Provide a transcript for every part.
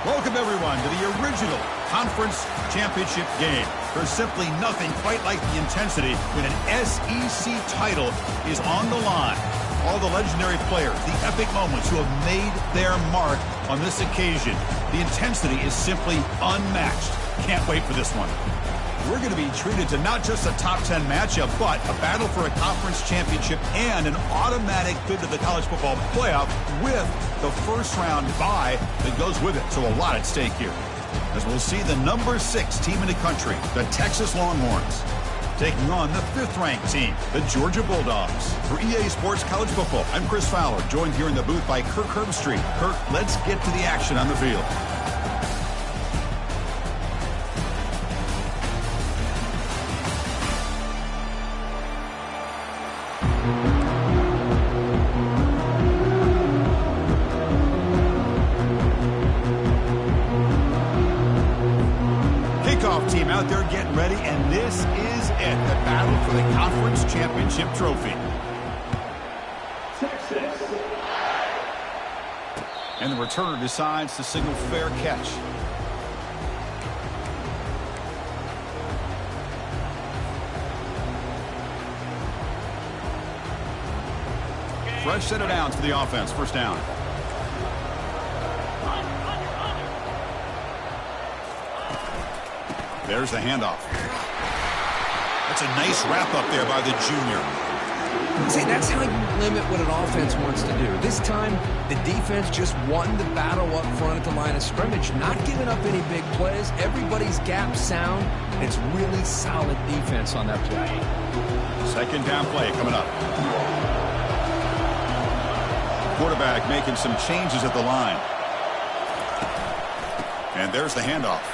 Welcome, everyone, to the original conference championship game. There's simply nothing quite like the intensity when an SEC title is on the line. All the legendary players, the epic moments who have made their mark on this occasion. The intensity is simply unmatched. Can't wait for this one. We're going to be treated to not just a top 10 matchup, but a battle for a conference championship and an automatic bid to the college football playoff with the first round bye that goes with it. So a lot at stake here. As we'll see the number 6 team in the country, the Texas Longhorns, taking on the 5th-ranked team, the Georgia Bulldogs. For EA Sports College Football, I'm Chris Fowler, joined here in the booth by Kirk Herbstreit. Kirk, let's get to the action on the field. Team out there getting ready, and this is it, the battle for the conference championship trophy. And the returner decides to signal fair catch. Fresh set of downs for the offense, first down. There's the handoff. That's a nice wrap up there by the junior. See, that's how you limit what an offense wants to do. This time, the defense just won the battle up front at the line of scrimmage, not giving up any big plays. Everybody's gap sound. It's really solid defense on that play. Second down play coming up. Quarterback making some changes at the line. And there's the handoff.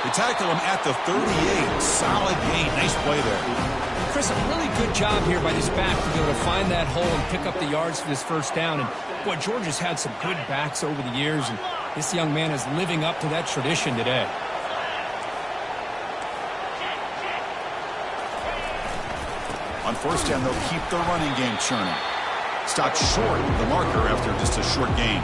They tackle him at the 38. Solid gain. Nice play there. Chris, a really good job here by this back to be able to find that hole and pick up the yards for this first down. And, boy, Georgia's had some good backs over the years, and this young man is living up to that tradition today. On first down, they'll keep the running game churning. Stopped short of the marker after just a short gain.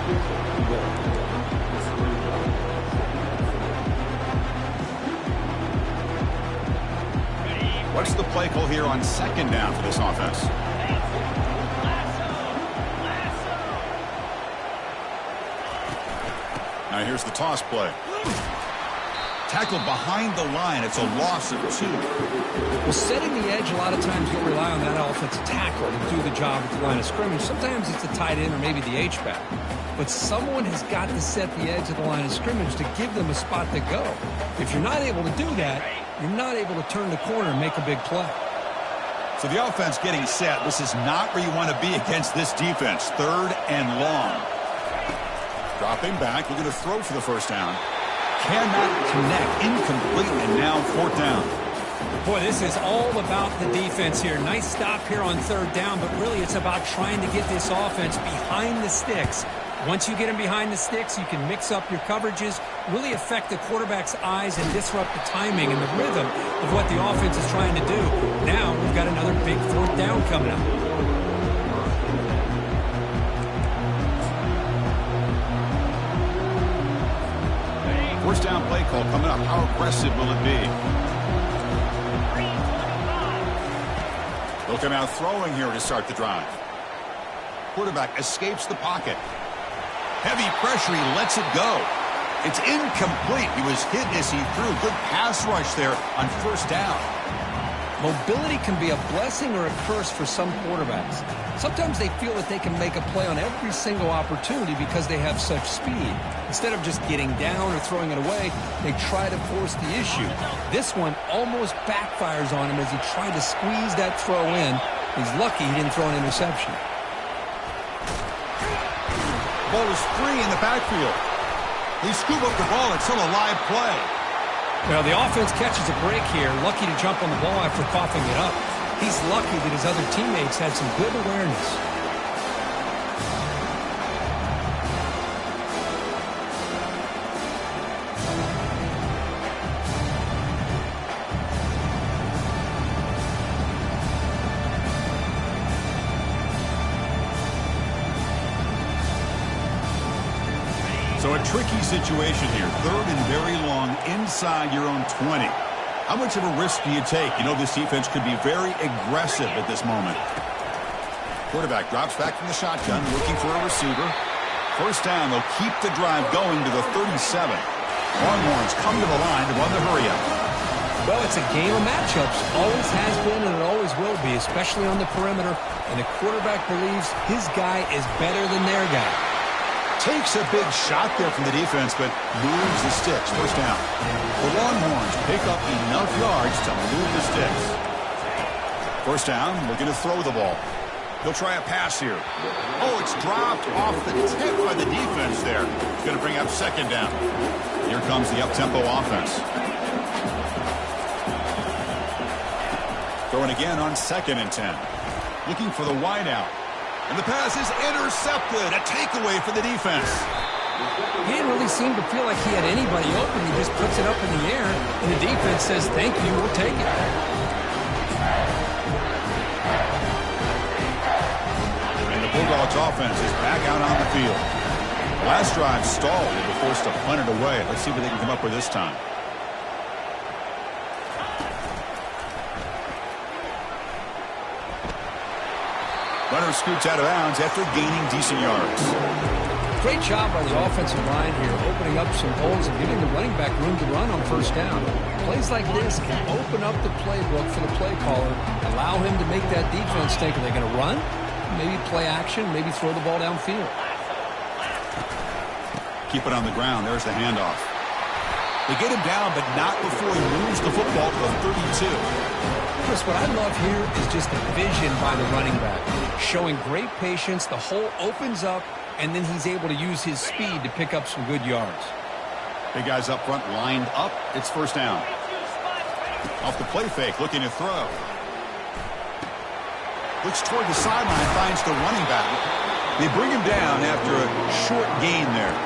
What's the play call here on second down for this offense? Now here's the toss play. Tackled behind the line. It's a loss of 2. Well, setting the edge, a lot of times you'll rely on that offensive tackle to do the job at the line of scrimmage. Sometimes it's a tight end or maybe the H-back. But someone has got to set the edge of the line of scrimmage to give them a spot to go. If you're not able to do that, you're not able to turn the corner and make a big play. So the offense getting set. This is not where you want to be against this defense. 3rd and long. Dropping back, looking to throw for the first down. Cannot connect. Incomplete, and now 4th down. Boy, this is all about the defense here. Nice stop here on 3rd down, but really it's about trying to get this offense behind the sticks. Once you get him behind the sticks, you can mix up your coverages, really affect the quarterback's eyes and disrupt the timing and the rhythm of what the offense is trying to do. Now we've got another big 4th down coming up. First down play call coming up. How aggressive will it be? They'll come out throwing here to start the drive. Quarterback escapes the pocket. Heavy pressure, he lets it go. It's incomplete. He was hit as he threw. Good pass rush there on first down. Mobility can be a blessing or a curse for some quarterbacks. Sometimes they feel that they can make a play on every single opportunity because they have such speed. Instead of just getting down or throwing it away, they try to force the issue. This one almost backfires on him as he tried to squeeze that throw in. He's lucky he didn't throw an interception. Ball is free in the backfield. They scoop up the ball. It's still a live play. Well, the offense catches a break here. Lucky to jump on the ball after coughing it up. He's lucky that his other teammates had some good awareness. So a tricky situation here. Third and very long inside your own 20. How much of a risk do you take? You know this defense could be very aggressive at this moment. Quarterback drops back from the shotgun, looking for a receiver. First down, they'll keep the drive going to the 37. Longhorns come to the line to run the hurry-up. Well, it's a game of matchups. Always has been and it always will be, especially on the perimeter. And the quarterback believes his guy is better than their guy. Takes a big shot there from the defense, but moves the sticks. First down. The Longhorns pick up enough yards to move the sticks. First down, looking to throw the ball. He'll try a pass here. Oh, it's dropped off the tip by the defense there. It's going to bring up second down. Here comes the up-tempo offense. Throwing again on 2nd and 10. Looking for the wideout. And the pass is intercepted. A takeaway for the defense. He didn't really seem to feel like he had anybody open. He just puts it up in the air, and the defense says, thank you, we'll take it. And the Bulldogs offense is back out on the field. Last drive stalled. They were forced to punt it away. Let's see what they can come up with this time. Runner scoots out of bounds after gaining decent yards. Great job by the offensive line here, opening up some holes and giving the running back room to run on first down. Plays like this can open up the playbook for the play caller, allow him to make that defense think, are they going to run? Maybe play action, maybe throw the ball downfield. Keep it on the ground. There's the handoff. They get him down, but not before he moves the football to the 32. Chris, what I love here is just the vision by the running back. Showing great patience, the hole opens up, and then he's able to use his speed to pick up some good yards. Big guys up front lined up. It's first down. Off the play fake, looking to throw. Looks toward the sideline, finds the running back. They bring him down after a short gain there.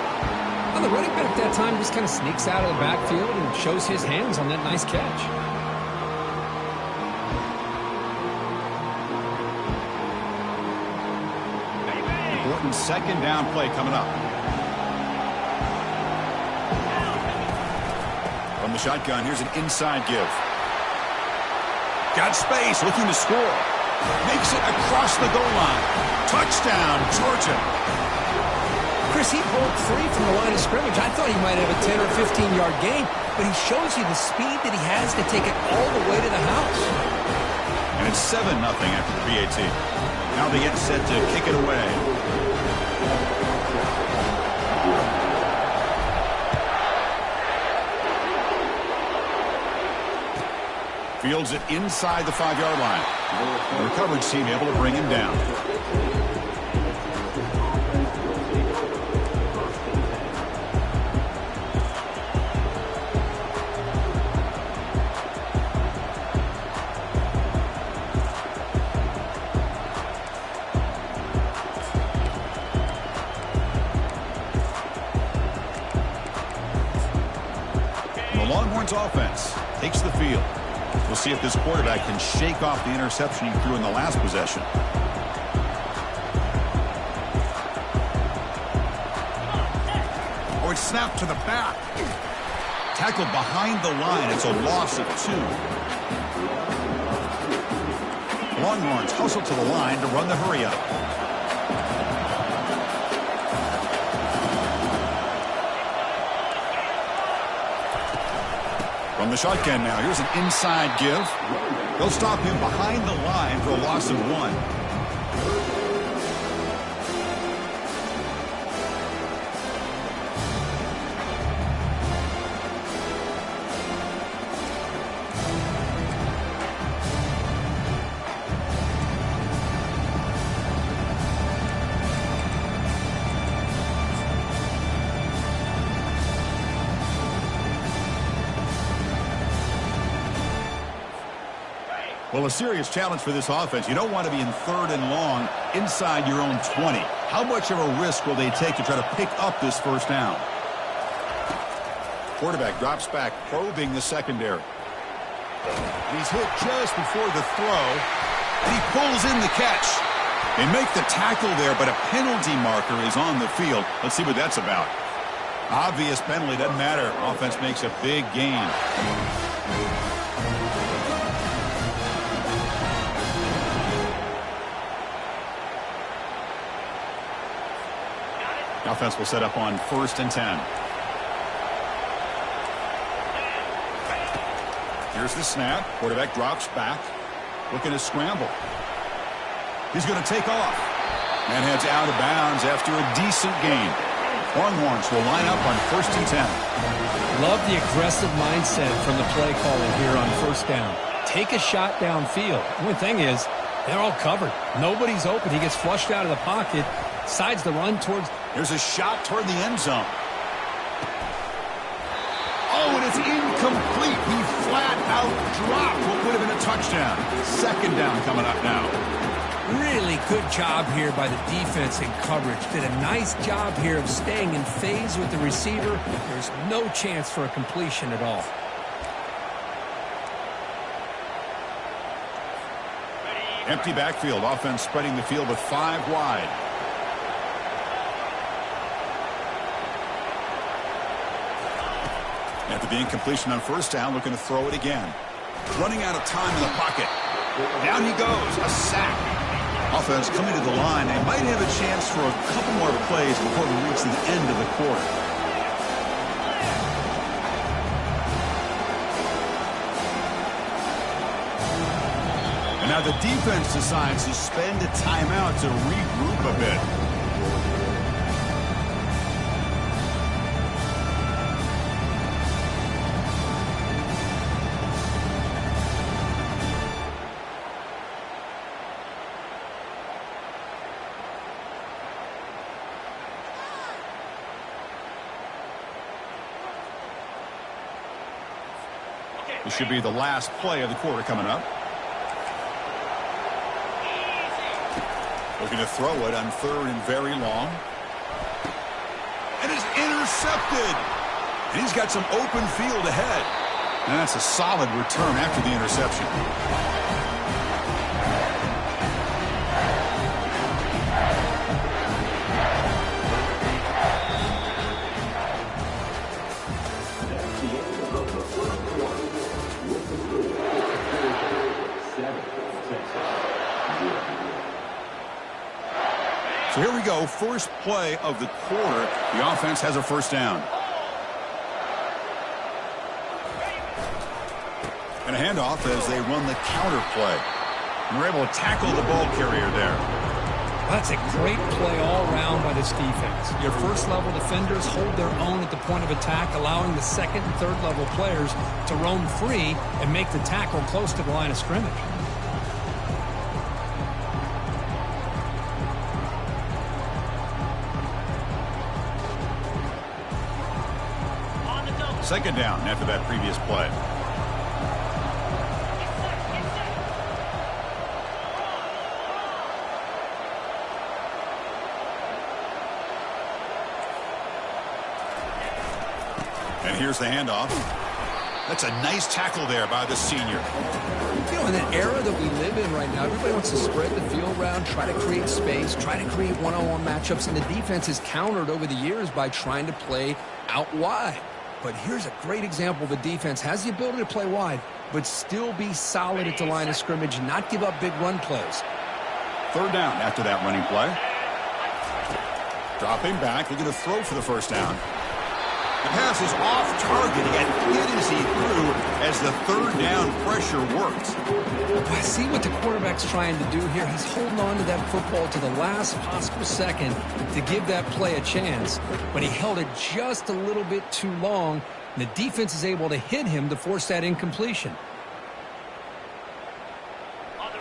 Well, the running back that time just kind of sneaks out of the backfield and shows his hands on that nice catch. Important second down play coming up. From the shotgun, here's an inside give. Got space, looking to score. Makes it across the goal line. Touchdown, Georgia. Chris, he broke free from the line of scrimmage. I thought he might have a 10 or 15-yard gain, but he shows you the speed that he has to take it all the way to the house. And it's 7-0 after the PAT. Now they get set to kick it away. Fields it inside the 5-yard line. The coverage team able to bring him down. The Longhorns offense takes the field. We'll see if this quarterback can shake off the interception he threw in the last possession. Oh, it's snapped to the back. Tackled behind the line. It's a loss of 2. Longhorns hustle to the line to run the hurry-up. From the shotgun now, here's an inside give. They'll stop him behind the line for a loss of 1. Well, a serious challenge for this offense. You don't want to be in 3rd and long inside your own 20. How much of a risk will they take to try to pick up this first down? Quarterback drops back, probing the secondary. He's hit just before the throw, and he pulls in the catch. They make the tackle there, but a penalty marker is on the field. Let's see what that's about. Obvious penalty, doesn't matter. Offense makes a big gain. Offense will set up on 1st and 10. Here's the snap. Quarterback drops back. Looking to scramble. He's going to take off. And heads out of bounds after a decent gain. Longhorns will line up on 1st and 10. Love the aggressive mindset from the play caller here on 1st down. Take a shot downfield. The only thing is, they're all covered. Nobody's open. He gets flushed out of the pocket. Decides to run towards. There's a shot toward the end zone. Oh, and it's incomplete. He flat out dropped what would have been a touchdown. 2nd down coming up now. Really good job here by the defense in coverage. Did a nice job here of staying in phase with the receiver. There's no chance for a completion at all. Empty backfield. Offense spreading the field with 5 wide. After the incompletion on 1st down, looking to throw it again. Running out of time in the pocket. Down he goes. A sack. Offense coming to the line. They might have a chance for a couple more plays before we reach the end of the quarter. And now the defense decides to spend a timeout to regroup a bit. This should be the last play of the quarter coming up. Looking to throw it on 3rd and very long. And it's intercepted. And he's got some open field ahead. And that's a solid return after the interception. So here we go, first play of the quarter. The offense has a 1st down. And a handoff as they run the counter play. And they're able to tackle the ball carrier there. That's a great play all around by this defense. Your 1st-level defenders hold their own at the point of attack, allowing the 2nd and 3rd-level players to roam free and make the tackle close to the line of scrimmage. Second down after that previous play. And here's the handoff. That's a nice tackle there by the senior. You know, in the era that we live in right now, everybody wants to spread the field around, try to create space, try to create one-on-one matchups, and the defense is countered over the years by trying to play out wide. But here's a great example. The defense has the ability to play wide, but still be solid at the line of scrimmage, not give up big run plays. 3rd down after that running play. Dropping back, looking to throw for the 1st down. The pass is off target and hit as he threw as the 3rd down pressure worked. I see what the quarterback's trying to do here. He's holding on to that football to the last possible second to give that play a chance, but he held it just a little bit too long, and the defense is able to hit him to force that incompletion.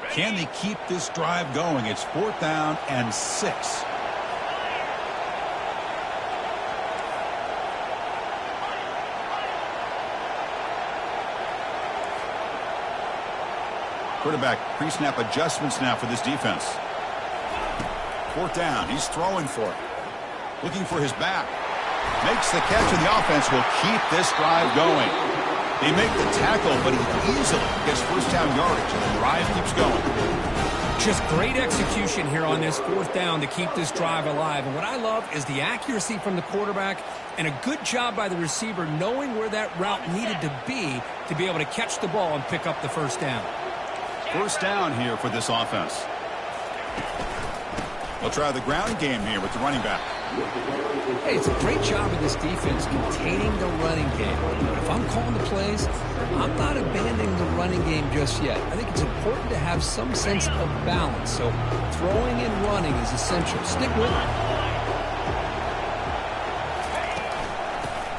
Can they keep this drive going? It's 4th down and 6. Quarterback pre-snap adjustments now for this defense. 4th down. He's throwing for it. Looking for his back. Makes the catch, and the offense will keep this drive going. They make the tackle, but he easily gets 1st down yardage, and the drive keeps going. Just great execution here on this fourth down to keep this drive alive. And what I love is the accuracy from the quarterback and a good job by the receiver knowing where that route needed to be able to catch the ball and pick up the first down. First down here for this offense. They'll try the ground game here with the running back. Hey, it's a great job of this defense containing the running game. But if I'm calling the plays, I'm not abandoning the running game just yet. I think it's important to have some sense of balance. So throwing and running is essential. Stick with it.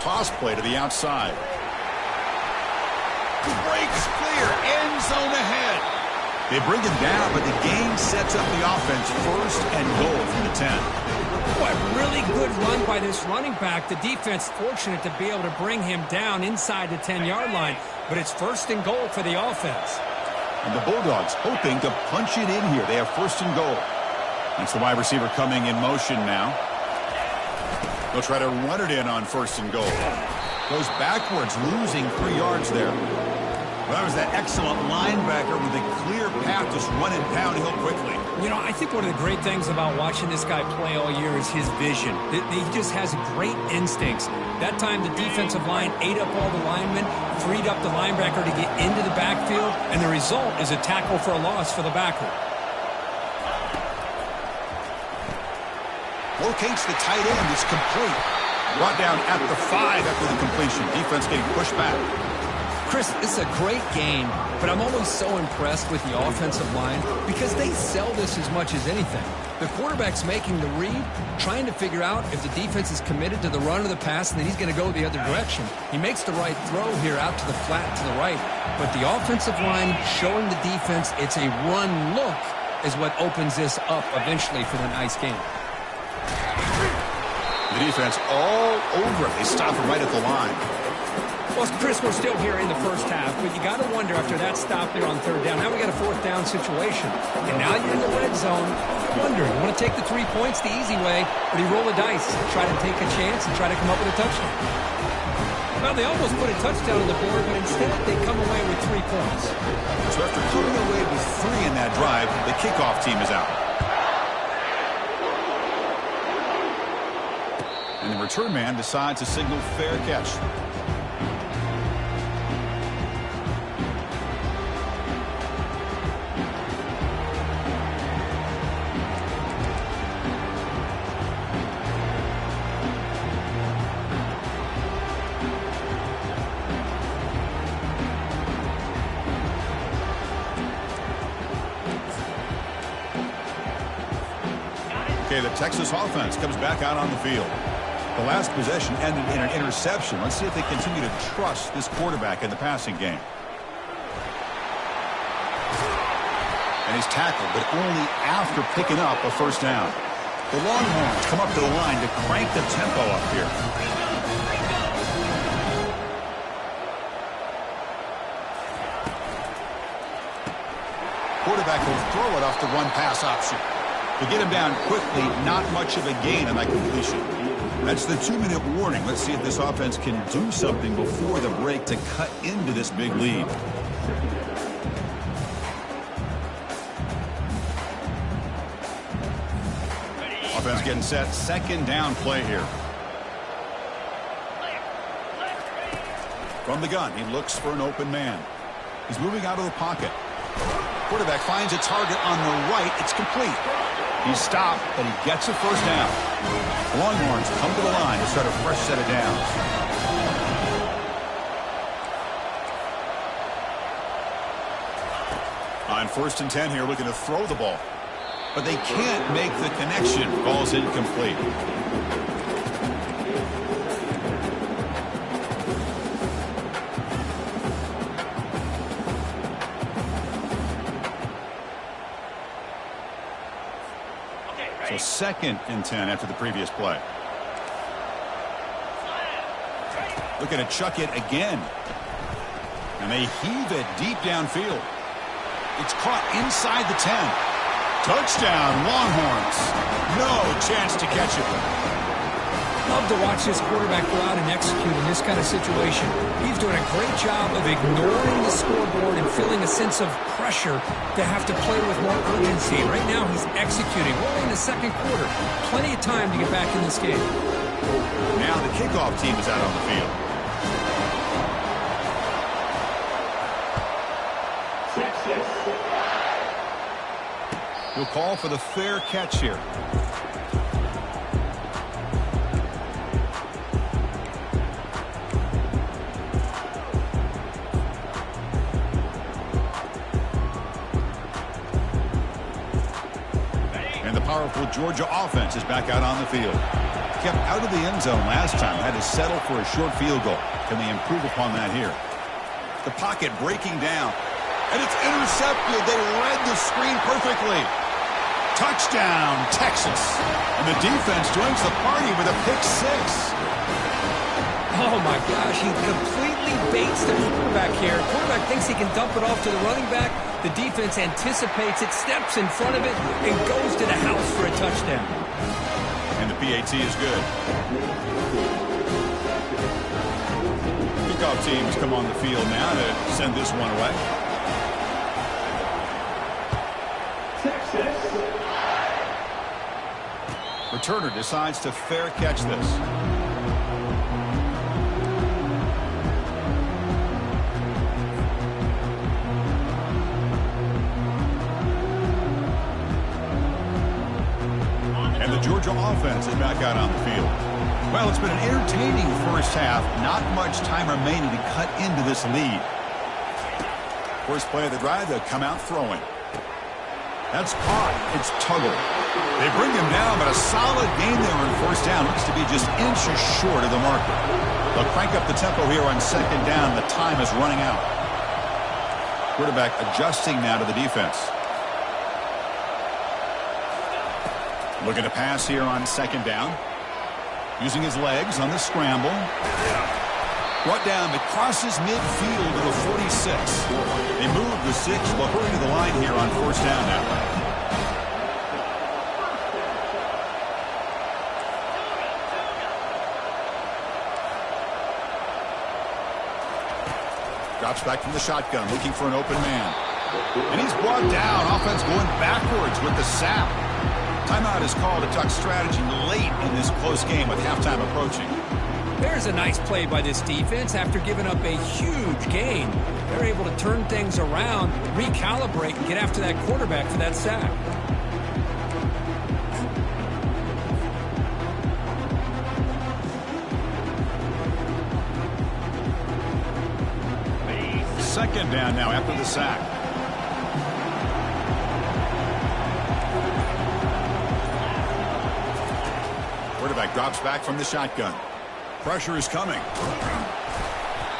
Toss play to the outside. Breaks clear. End zone ahead. They bring him down, but the game sets up the offense first and goal from the 10. What really good run by this running back. The defense fortunate to be able to bring him down inside the 10-yard line, but it's first and goal for the offense. And the Bulldogs hoping to punch it in here. They have first and goal. That's the wide receiver coming in motion now. They'll try to run it in on first and goal. Goes backwards, losing 3 yards there. Well, that was that excellent linebacker with a clear path, just run and pound hill quickly. You know, I think one of the great things about watching this guy play all year is his vision. He just has great instincts. That time the defensive line ate up all the linemen, freed up the linebacker to get into the backfield, and the result is a tackle for a loss for the backer. Locates the tight end. It's complete. Brought down at the 5 after the completion. Defense getting pushed back. Chris, this is a great game, but I'm always so impressed with the offensive line because they sell this as much as anything. The quarterback's making the read, trying to figure out if the defense is committed to the run or the pass, and then he's going to go the other direction. He makes the right throw here out to the flat to the right, but the offensive line showing the defense it's a run look is what opens this up eventually for the nice game. The defense all over it. They stop him right at the line. Well, Chris, we're still here in the first half, but you got to wonder after that stop there on third down. Now we got a fourth down situation, and now you're in the red zone. Wonder, you want to take the 3 points the easy way, or do you roll the dice, try to take a chance, and try to come up with a touchdown? Well, they almost put a touchdown on the board, but instead they come away with 3 points. So after coming away with 3 in that drive, the kickoff team is out. And the return man decides to signal fair catch. Okay, the Texas offense comes back out on the field. The last possession ended in an interception. Let's see if they continue to trust this quarterback in the passing game. And he's tackled, but only after picking up a first down. The Longhorns come up to the line to crank the tempo up here. Quarterback will throw it off the run-pass option. To get him down quickly, not much of a gain on that completion. That's the 2-minute warning. Let's see if this offense can do something before the break to cut into this big lead. Offense getting set. Second down play here. From the gun, he looks for an open man. He's moving out of the pocket. Quarterback finds a target on the right. It's complete. He's stopped, but he gets a first down. The Longhorns come to the line to start a fresh set of downs. On 1st and 10 here, looking to throw the ball. But they can't make the connection. Ball's incomplete. So 2nd and 10 after the previous play. Looking to chuck it again. And they heave it deep downfield. It's caught inside the 10. Touchdown, Longhorns. No chance to catch it. Oh, love to watch this quarterback go out and execute in this kind of situation. He's doing a great job of ignoring the scoreboard and feeling a sense of pressure to have to play with more urgency. Right now, he's executing. We're in the second quarter. Plenty of time to get back in this game. Now the kickoff team is out on the field. He'll call for the fair catch here. And the powerful Georgia offense is back out on the field. Kept out of the end zone last time, had to settle for a short field goal. Can they improve upon that here? The pocket breaking down, and it's intercepted. They read the screen perfectly. Touchdown, Texas. And the defense joins the party with a pick six. Oh, my gosh, he completely baits the quarterback here. Quarterback thinks he can dump it off to the running back. The defense anticipates it, steps in front of it, and goes to the house for a touchdown. And the PAT is good. Kickoff teams come on the field now to send this one away. Returner decides to fair catch this. And the Georgia offense is back out on the field. Well, it's been an entertaining first half. Not much time remaining to cut into this lead. First play of the drive, they'll come out throwing. That's caught. It's Tuggle. They bring him down, but a solid game there on first down. Looks to be just inches short of the marker. They'll crank up the tempo here on second down. The time is running out. Quarterback adjusting now to the defense. Looking to pass here on second down. Using his legs on the scramble. Brought down, but crosses midfield to the 46. They move the 6. They'll hurry to the line here on first down now. Drops back from the shotgun, looking for an open man. And he's brought down. Offense going backwards with the sack. Timeout is called to talk strategy late in this close game with halftime approaching. There's a nice play by this defense. After giving up a huge gain, they're able to turn things around, recalibrate, and get after that quarterback for that sack. Second down now after the sack. Quarterback drops back from the shotgun. Pressure is coming.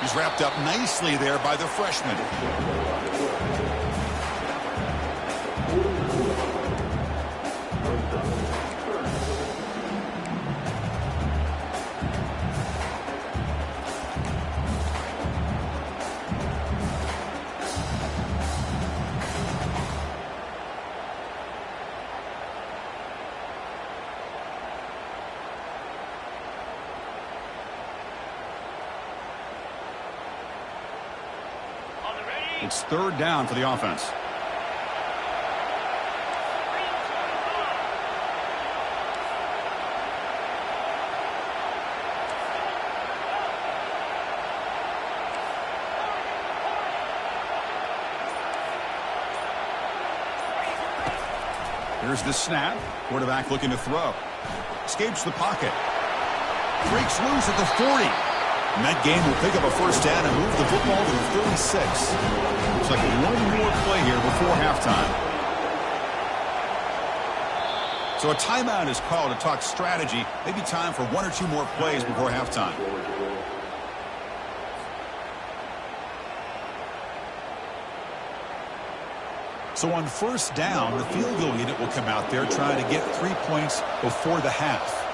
He's wrapped up nicely there by the freshman. It's third down for the offense. Here's the snap. Quarterback looking to throw. Escapes the pocket. Breaks loose at the 40. And that game will pick up a first down and move the football to the 36. Looks like one more play here before halftime. So a timeout is called to talk strategy. Maybe time for one or two more plays before halftime. So on first down, the field goal unit will come out there trying to get 3 points before the half.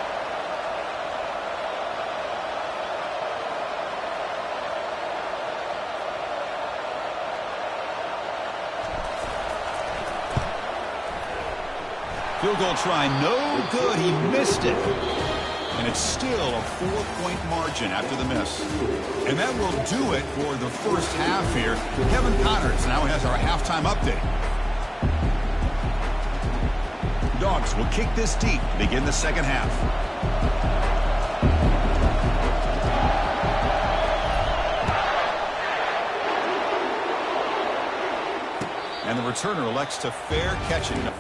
Field goal try, no good. He missed it. And it's still a 4-point margin after the miss. And that will do it for the first half here. Kevin Connors now has our halftime update. Dogs will kick this deep to begin the second half. And the returner elects to fair catch it.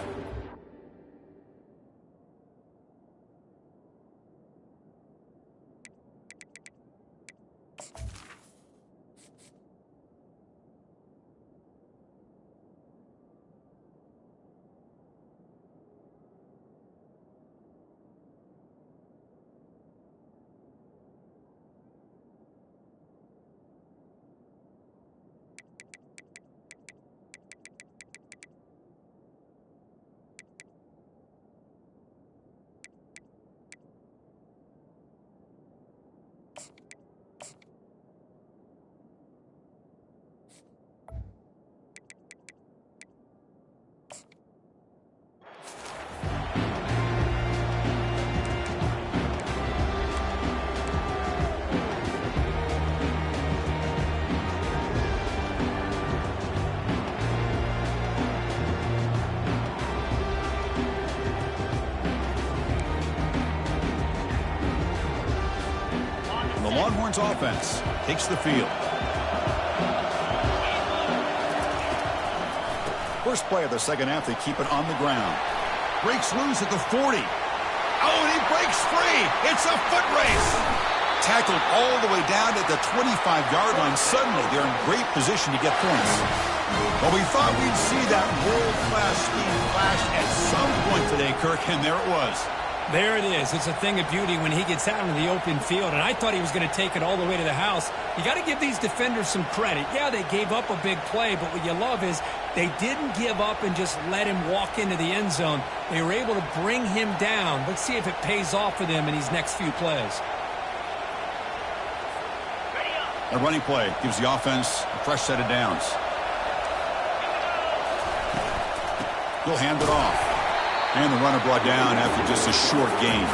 Longhorns offense takes the field. First play of the second half, they keep it on the ground. Breaks loose at the 40. Oh, and he breaks free. It's a foot race. Tackled all the way down at the 25-yard line. Suddenly, they're in great position to get points. Well, we thought we'd see that world-class speed flash at some point today, Kirk, and there it was. There it is. It's a thing of beauty when he gets out in the open field, and I thought he was going to take it all the way to the house. You got to give these defenders some credit. Yeah, they gave up a big play, but what you love is they didn't give up and just let him walk into the end zone. They were able to bring him down. Let's see if it pays off for them in these next few plays. A running play gives the offense a fresh set of downs. He'll hand it off. And the runner brought down after just a short gain.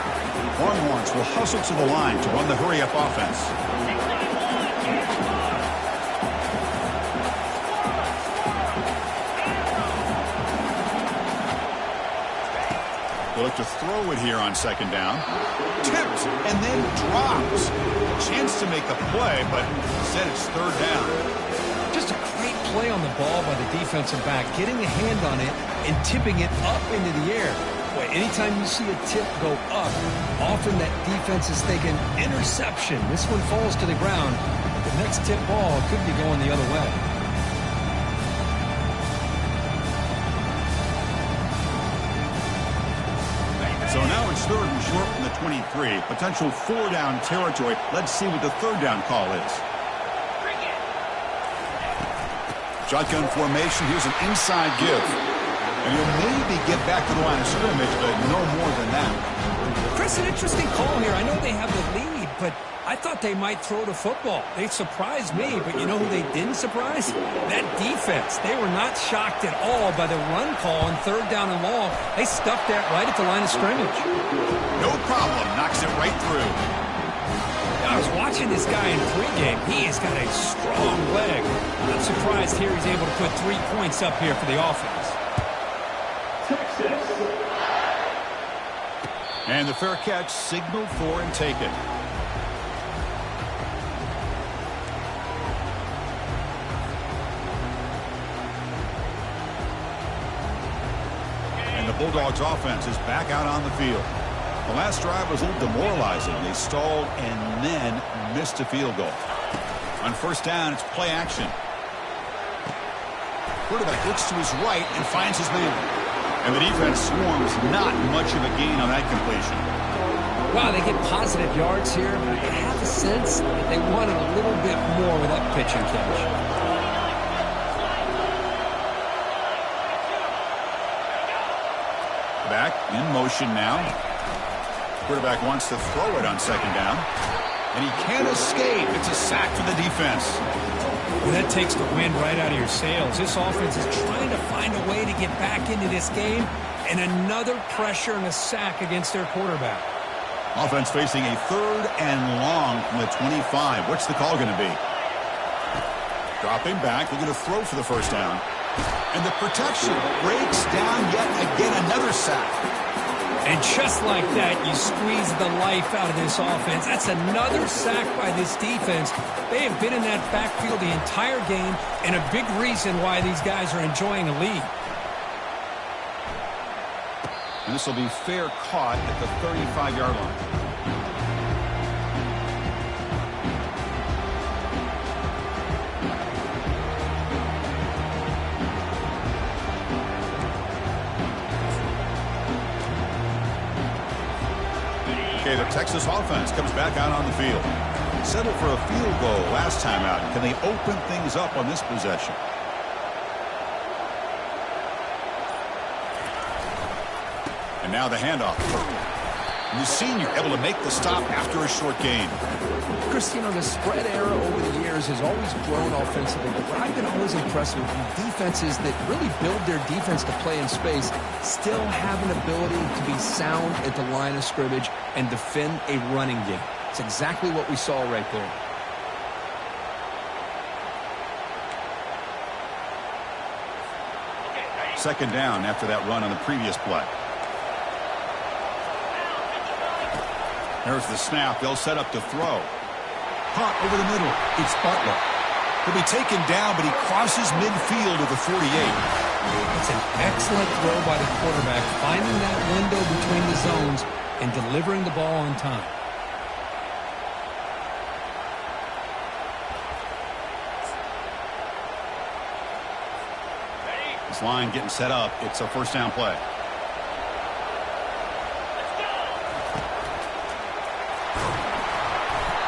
Longhorns will hustle to the line to run the hurry-up offense. They look to throw it here on second down. Tipped and then drops. Chance to make a play, but instead it's third down. Just a great play on the ball by the defensive back, getting a hand on it and tipping it up into the air. Boy, anytime you see a tip go up, often that defense is thinking interception. This one falls to the ground. The next tip ball could be going the other way. So now it's third and short from the 23. Potential four-down territory. Let's see what the third down call is. Shotgun formation. Here's an inside give. And you'll maybe get back to the line of scrimmage, but no more than that. Chris, an interesting call here. I know they have the lead, but I thought they might throw the football. They surprised me, but you know who they didn't surprise? That defense. They were not shocked at all by the run call on third down and long. They stuffed that right at the line of scrimmage. No problem. Knocks it right through. I was watching this guy in pregame. He has got a strong leg. I'm surprised here he's able to put 3 points up here for the offense. And the fair catch signaled for and taken. And the Bulldogs offense is back out on the field. The last drive was a little demoralizing. They stalled and then missed a field goal. On first down, it's play action. Quarterback looks to his right and finds his man. And the defense swarms not much of a gain on that completion. Wow, they get positive yards here, but I have a sense that they wanted a little bit more with that pitch and catch. Back in motion now. Quarterback wants to throw it on second down. And he can't escape. It's a sack for the defense. Well, that takes the wind right out of your sails. This offense is trying to find a way to get back into this game, and another pressure and a sack against their quarterback. Offense facing a 3rd and long from the 25. What's the call going to be? Dropping back, looking to throw for the first down. And the protection breaks down yet again, another sack. And just like that, you squeeze the life out of this offense. That's another sack by this defense. They have been in that backfield the entire game, and a big reason why these guys are enjoying a lead. And this will be fair caught at the 35-yard line. Okay, the Texas offense comes back out on the field. Settled for a field goal last time out. Can they open things up on this possession? And now the handoff. And the senior able to make the stop after a short gain. Chris, you know, the spread era over the years has always grown offensively, but what I've been always impressed with defenses that really build their defense to play in space still have an ability to be sound at the line of scrimmage and defend a running game. It's exactly what we saw right there. Second down after that run on the previous play. There's the snap. They'll set up to throw. Caught over the middle. It's Butler. He'll be taken down, but he crosses midfield to the 48. It's an excellent throw by the quarterback, finding that window between the zones and delivering the ball on time. This line getting set up. It's a first down play.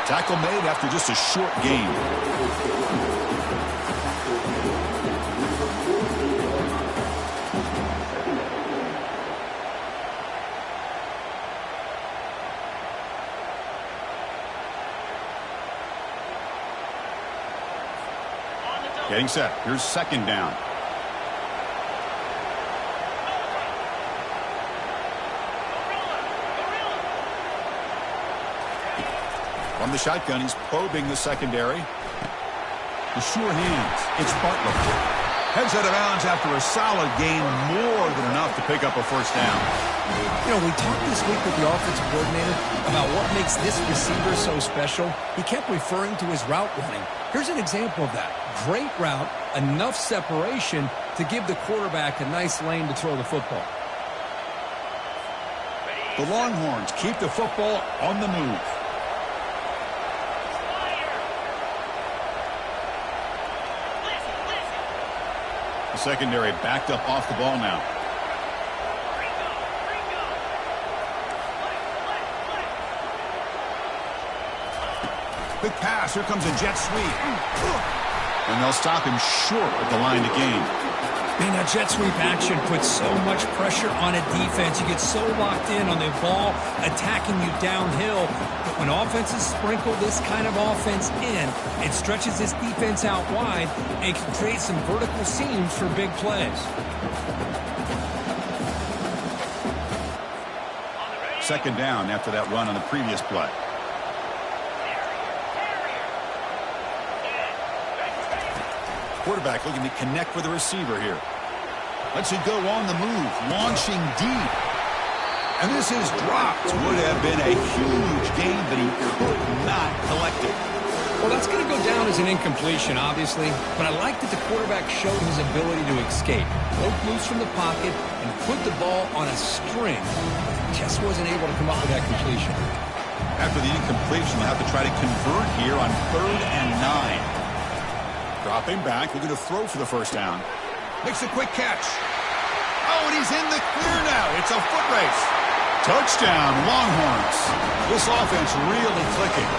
Tackle made after just a short gain. Getting set. Here's second down. From the shotgun, he's probing the secondary. The sure hands. It's Butler. Heads out of bounds after a solid gain, more than enough to pick up a first down. You know, we talked this week with the offensive coordinator about what makes this receiver so special. He kept referring to his route running. Here's an example of that. Great route, enough separation to give the quarterback a nice lane to throw the football. The Longhorns keep the football on the move. The secondary backed up off the ball now. Quick pass. Here comes a jet sweep. And they'll stop him short of the line to gain. Man, that jet sweep action puts so much pressure on a defense. You get so locked in on the ball attacking you downhill. But when offenses sprinkle this kind of offense in, it stretches this defense out wide and can create some vertical seams for big plays. Second down after that run on the previous play. Quarterback looking to connect with the receiver here. Lets it go on the move, launching deep. And this is dropped. Would have been a huge gain, but he could not collect it. Well, that's going to go down as an incompletion, obviously. But I like that the quarterback showed his ability to escape. Broke loose from the pocket and put the ball on a string. Just wasn't able to come up with that completion. After the incompletion, they'll have to try to convert here on 3rd and 9. Dropping back, looking to throw for the first down. Makes a quick catch. Oh, and he's in the clear now. It's a foot race. Touchdown, Longhorns. This offense really clicking.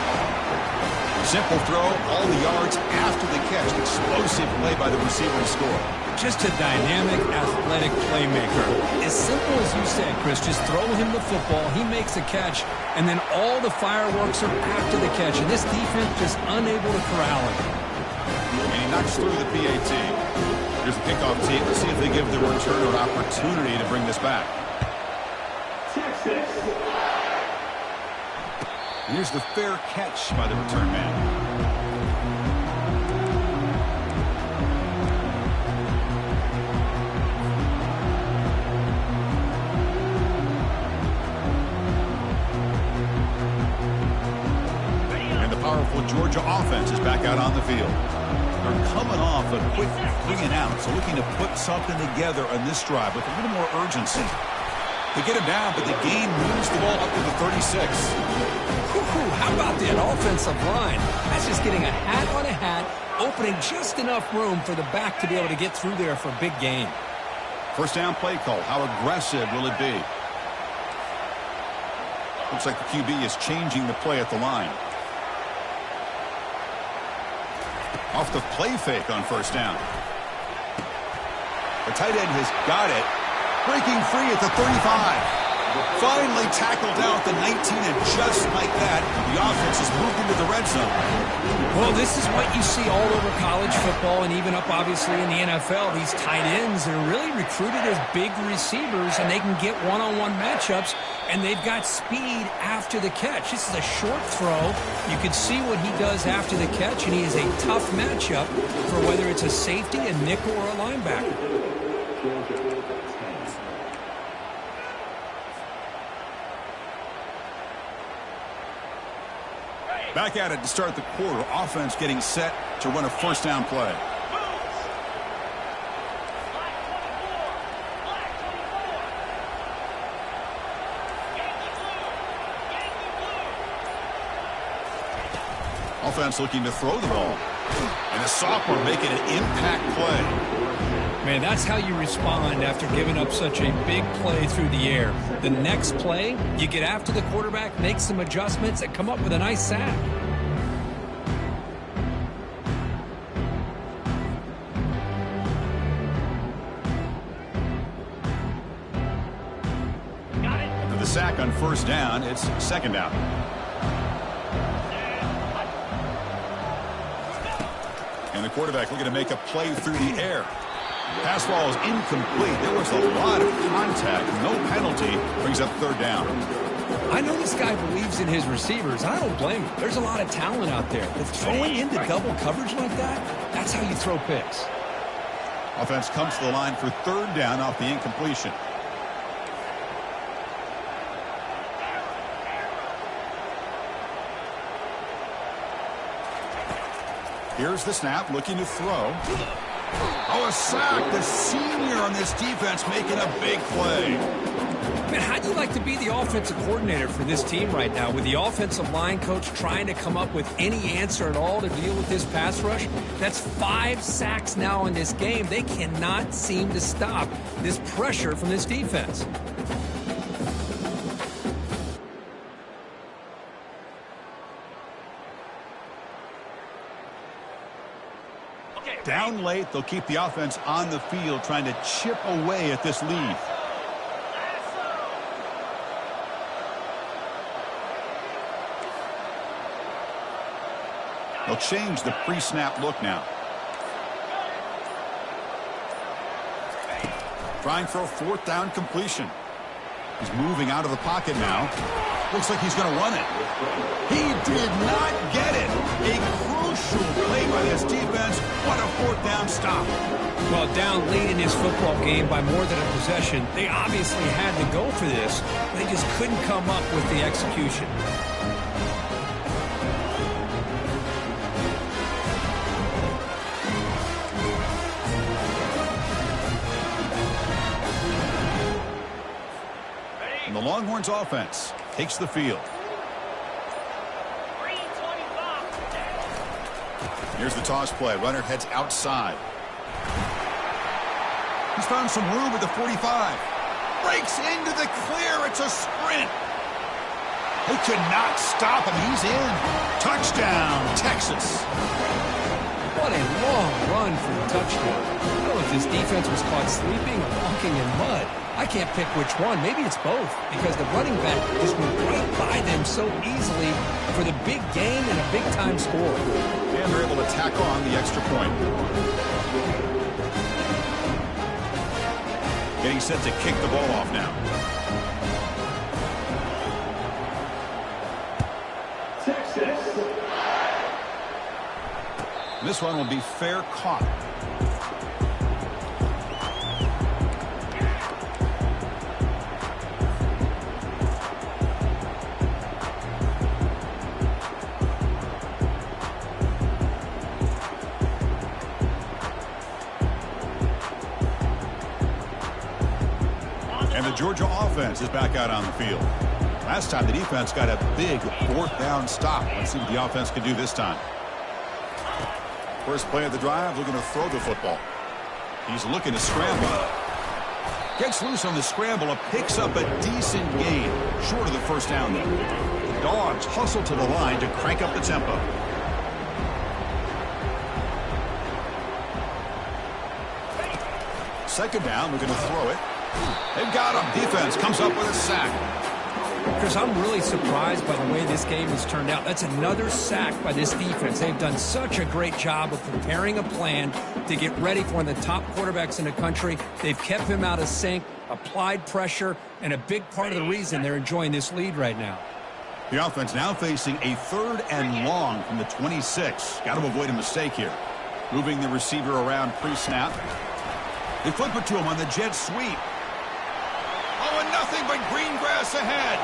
Simple throw, all the yards after the catch. Explosive play by the receiver to score. Just a dynamic, athletic playmaker. As simple as you said, Chris, just throw him the football, he makes a catch, and then all the fireworks are after the catch. And this defense just unable to corral him. And he knocks through the PAT. Here's the kickoff team. Let's see if they give the returner an opportunity to bring this back. Here's the fair catch by the return man. Powerful Georgia offense is back out on the field. They're coming off a quick 3-and-out, so looking to put something together on this drive with a little more urgency. They get him down, but the game moves the ball up to the 36. How about that offensive line? That's just getting a hat on a hat, opening just enough room for the back to be able to get through there for a big gain. First down play call. How aggressive will it be? Looks like the QB is changing the play at the line. Off the play fake on first down. The tight end has got it. Breaking free at the 35. Finally tackled down at the 19, and just like that, the offense has moved into the red zone. Well, this is what you see all over college football and even up, obviously, in the NFL. These tight ends are really recruited as big receivers, and they can get one-on-one matchups, and they've got speed after the catch. This is a short throw. You can see what he does after the catch, and he is a tough matchup for whether it's a safety, a nickel, or a linebacker. Back at it to start the quarter. Offense getting set to run a first down play. Offense looking to throw the ball. And the sophomore making an impact play. Man, that's how you respond after giving up such a big play through the air. The next play, you get after the quarterback, make some adjustments, and come up with a nice sack. After the sack on first down, it's second down. And the quarterback looking to make a play through the air. Pass ball is incomplete. There was a lot of contact. No penalty. Brings up third down. I know this guy believes in his receivers. I don't blame him. There's a lot of talent out there. But throwing into double coverage like that, that's how you throw picks. Offense comes to the line for third down off the incompletion. Here's the snap, looking to throw. Oh, a sack. The senior on this defense making a big play. Man, how'd you like to be the offensive coordinator for this team right now with the offensive line coach trying to come up with any answer at all to deal with this pass rush? That's 5 sacks now in this game. They cannot seem to stop this pressure from this defense. Down late, they'll keep the offense on the field trying to chip away at this lead. They'll change the pre-snap look now. Trying for a fourth down completion. He's moving out of the pocket now. Looks like he's going to run it. He did not get it. A crucial play by this defense. What a fourth down stop. Well, down late in this football game by more than a possession, they obviously had to go for this. They just couldn't come up with the execution. And the Longhorns offense takes the field. Here's the toss play. Runner heads outside. He's found some room at the 45. Breaks into the clear. It's a sprint. They could not stop him. He's in. Touchdown, Texas. What a long run for a touchdown. I don't know if this defense was caught sleeping or walking in mud. I can't pick which one. Maybe it's both, because the running back just went right by them so easily for the big gain and a big-time score. And they're able to tack on the extra point. Getting set to kick the ball off now. This one will be fair caught. And the Georgia offense is back out on the field. Last time the defense got a big fourth down stop. Let's see what the offense can do this time. First play of the drive, looking to throw the football. He's looking to scramble. Gets loose on the scramble and picks up a decent gain. Short of the first down, though. The Dogs hustle to the line to crank up the tempo. Second down, looking to throw it. They've got him. Defense comes up with a sack. Chris, I'm really surprised by the way this game has turned out. That's another sack by this defense. They've done such a great job of preparing a plan to get ready for one of the top quarterbacks in the country. They've kept him out of sync, applied pressure, and a big part of the reason they're enjoying this lead right now. The offense now facing a 3rd and long from the 26. Got to avoid a mistake here. Moving the receiver around pre-snap. They flip it to him on the jet sweep. Oh, and nothing but green grass ahead.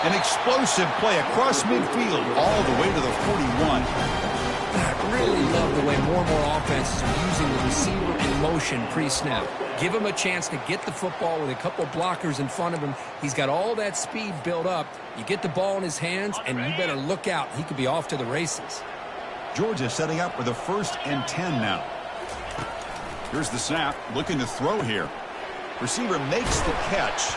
An explosive play across midfield all the way to the 41. I really love the way more and more offenses are using the receiver in motion pre-snap. Give him a chance to get the football with a couple blockers in front of him. He's got all that speed built up. You get the ball in his hands, and you better look out. He could be off to the races. Georgia setting up for the 1st and 10 now. Here's the snap, looking to throw here. Receiver makes the catch.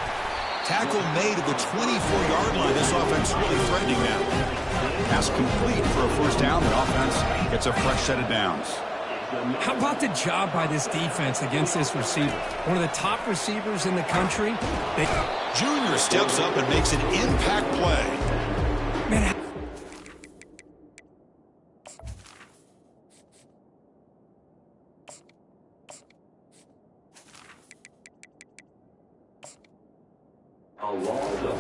Tackle made at the 24-yard line. This offense really threatening them. Pass complete for a first down. The offense gets a fresh set of downs. How about the job by this defense against this receiver? One of the top receivers in the country. Junior steps up and makes an impact play. Man,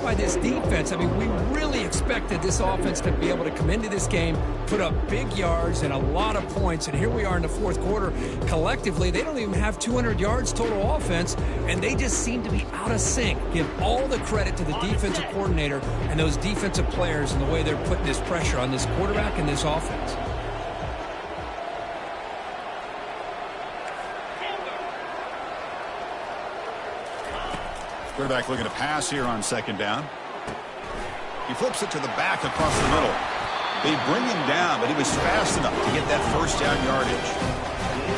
by this defense, I mean, we really expected this offense to be able to come into this game, put up big yards and a lot of points, and here we are in the 4th quarter. Collectively, they don't even have 200 yards total offense, and they just seem to be out of sync. Give all the credit to the defensive coordinator and those defensive players and the way they're putting this pressure on this quarterback and this offense. Quarterback looking to pass here on 2nd down. He flips it to the back across the middle. They bring him down, but he was fast enough to get that first down yardage.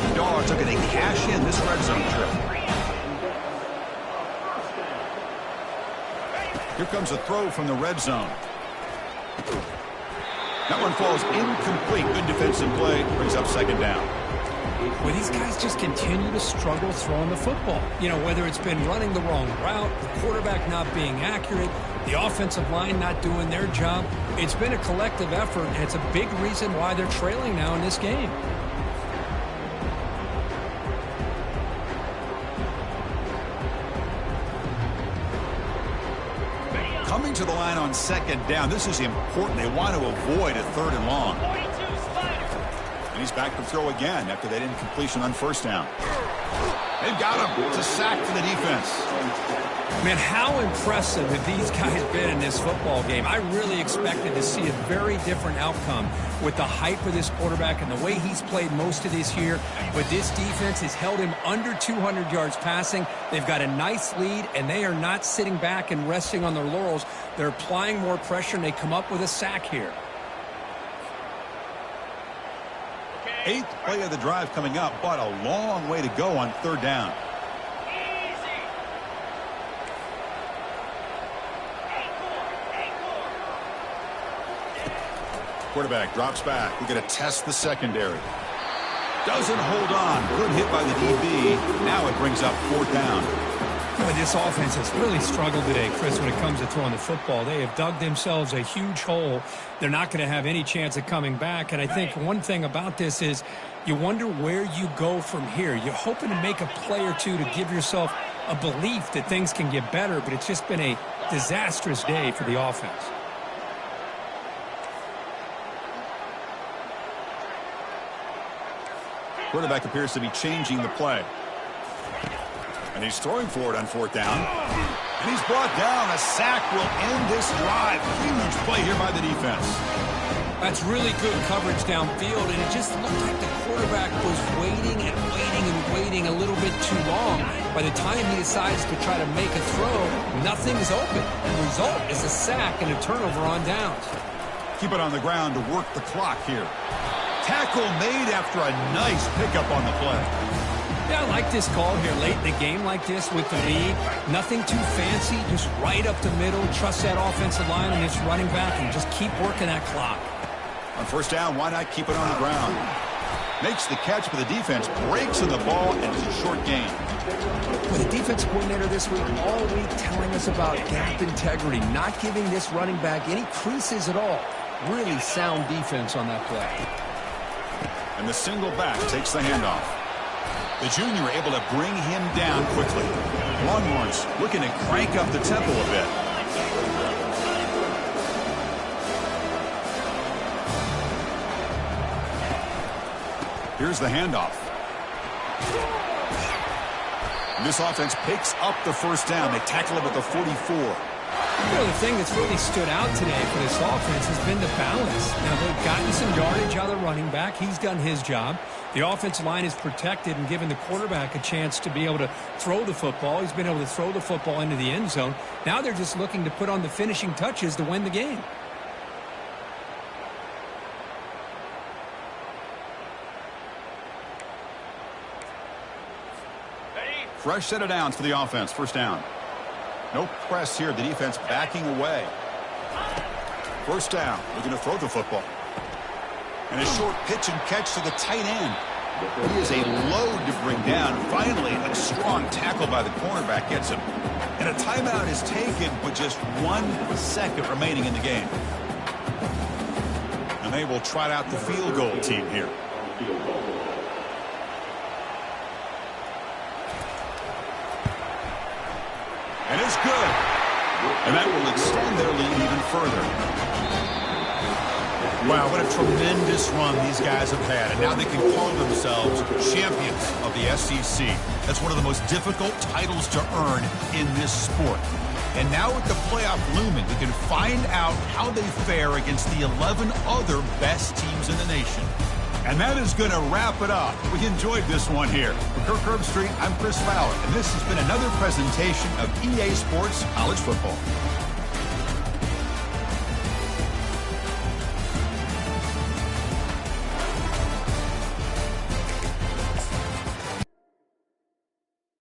The Dogs are going to cash in this red zone trip. Here comes a throw from the red zone. That one falls incomplete. Good defensive play. Brings up 2nd down. Well, these guys just continue to struggle throwing the football. You know, whether it's been running the wrong route, the quarterback not being accurate, the offensive line not doing their job. It's been a collective effort, and it's a big reason why they're trailing now in this game. Coming to the line on 2nd down. This is important. They want to avoid a 3rd and long. And he's back to throw again after that incompletion on 1st down. They've got him. It's a sack for the defense. Man, how impressive have these guys been in this football game? I really expected to see a very different outcome with the hype of this quarterback and the way he's played most of this year. But this defense has held him under 200 yards passing. They've got a nice lead, and they are not sitting back and resting on their laurels. They're applying more pressure, and they come up with a sack here. 8th play of the drive coming up, but a long way to go on 3rd down. Quarterback drops back. We're going to test the secondary. Doesn't hold on. Good hit by the DB. Now it brings up 4th down. Boy, this offense has really struggled today, Chris, when it comes to throwing the football. They have dug themselves a huge hole. They're not going to have any chance of coming back. And I think one thing about this is you wonder where you go from here. You're hoping to make a play or two to give yourself a belief that things can get better, but it's just been a disastrous day for the offense. Quarterback appears to be changing the play. And he's throwing for it on 4th down. And he's brought down. A sack will end this drive. Huge play here by the defense. That's really good coverage downfield, and it just looked like the quarterback was waiting and waiting and waiting a little bit too long. By the time he decides to try to make a throw, nothing's open. The result is a sack and a turnover on downs. Keep it on the ground to work the clock here. Tackle made after a nice pickup on the play. Yeah, I like this call here late in the game like this with the lead. Nothing too fancy, just right up the middle. Trust that offensive line and its running back and just keep working that clock. On 1st down, why not keep it on the ground? Makes the catch, but the defense breaks in the ball, and it's a short gain. Well, the defense coordinator this week, all week telling us about gap integrity, not giving this running back any creases at all. Really sound defense on that play. And the single back takes the handoff. The junior able to bring him down quickly. Longhorns looking to crank up the tempo a bit. Here's the handoff. This offense picks up the 1st down. They tackle him at the 44. You know, the thing that's really stood out today for this offense has been the balance. Now, they've gotten some yardage out of the running back. He's done his job. The offensive line is protected and given the quarterback a chance to be able to throw the football. He's been able to throw the football into the end zone. Now they're just looking to put on the finishing touches to win the game. Fresh set of downs for the offense. 1st down. No press here. The defense backing away. 1st down. Looking to throw the football. And a short pitch and catch to the tight end. He is a load to bring down. Finally, a strong tackle by the cornerback gets him. And a timeout is taken with just 1 second remaining in the game. And they will trot out the field goal team here. And it's good. And that will extend their lead even further. Wow, what a tremendous run these guys have had. And now they can call themselves champions of the SEC. That's one of the most difficult titles to earn in this sport. And now with the playoff looming, we can find out how they fare against the 11 other best teams in the nation. And that is going to wrap it up. We enjoyed this one here. For Kirk Herbstreit, I'm Chris Fowler, and this has been another presentation of EA Sports College Football.